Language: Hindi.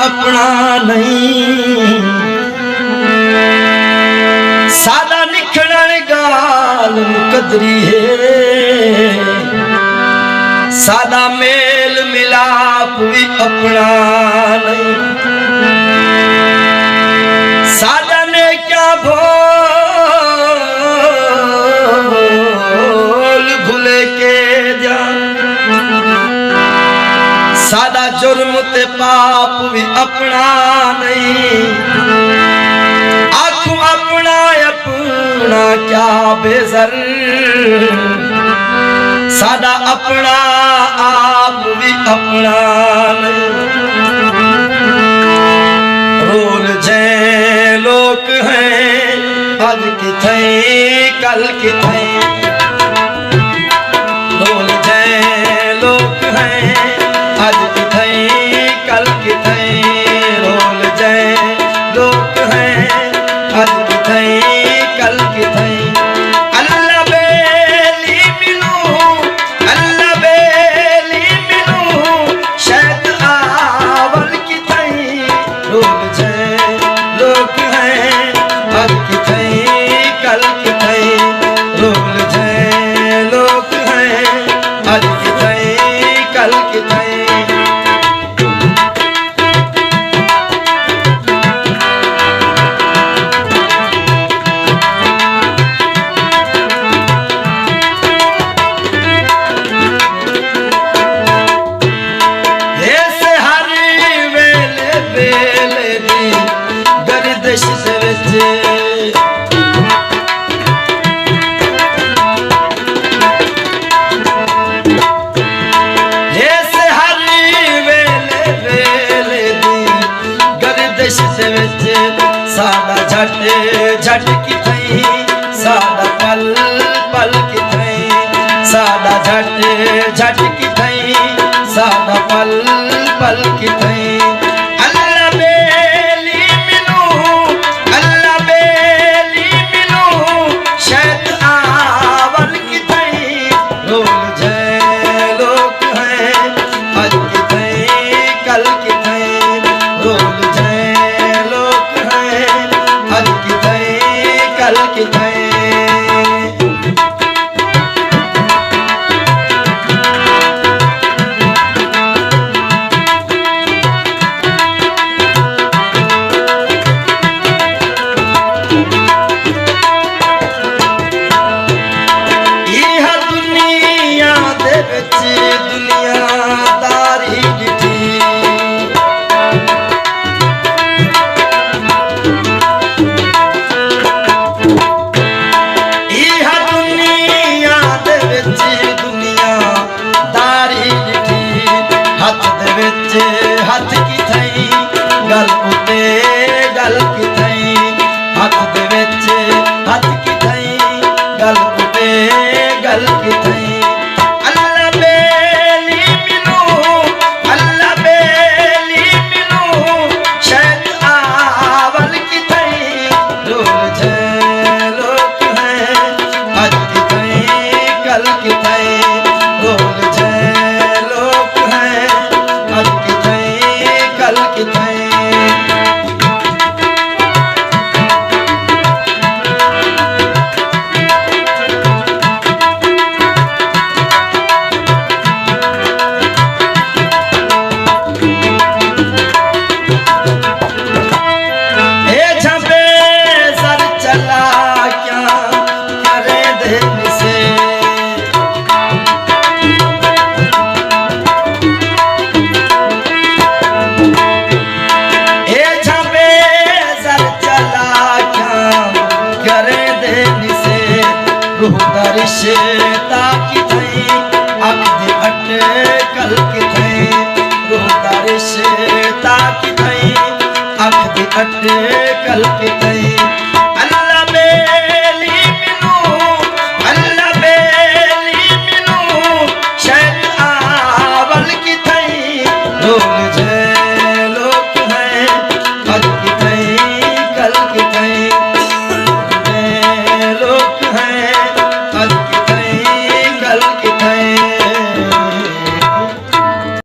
अपना नहीं सादा निखड़न गाल मुकदरी है सादा मेल मिलाप भी अपना नहीं सादा ने क्या भूल भूले के जा सादा जुर्म ते पाप भी अपना नहीं आखू अपना अपना क्या बेजर सादा अपना आप भी अपना नहीं रोल जय लोग हैं आज किथे कल किथे रोल जय लोग हैं आज किथे कल किथे रोल जय लोग हैं आज किथे कल किथे अल्लाह बेली मिलूं शायद आवल किथे रोल जय लोग हैं आज किथे कल किथे रोल जय लोग हैं आज किथे कल किथे सादा झट झट किथे सादा पल पल किथे सादा झट झट किथे सादा पल पल किथे अल्लाह बेली मिलूं शायद आवल किथे रोल जय लोग हैं आज किथे कल किथे रोल जय लोग हैं आज किथे कल किथे हाथ किथे गल उते गल किथे हाथ दे विच हाथ किथे गल उते गल किथे अल्लाह बेली मिलूं शायद आवल किथे रोल जय लोग हैं आज किथे कल किथे रोल जय लोग हैं आज किथे कल किथे रिश्ता किथे अक्द अटकल किथे रोता रिश्ता किथे अक्द अटकल किथे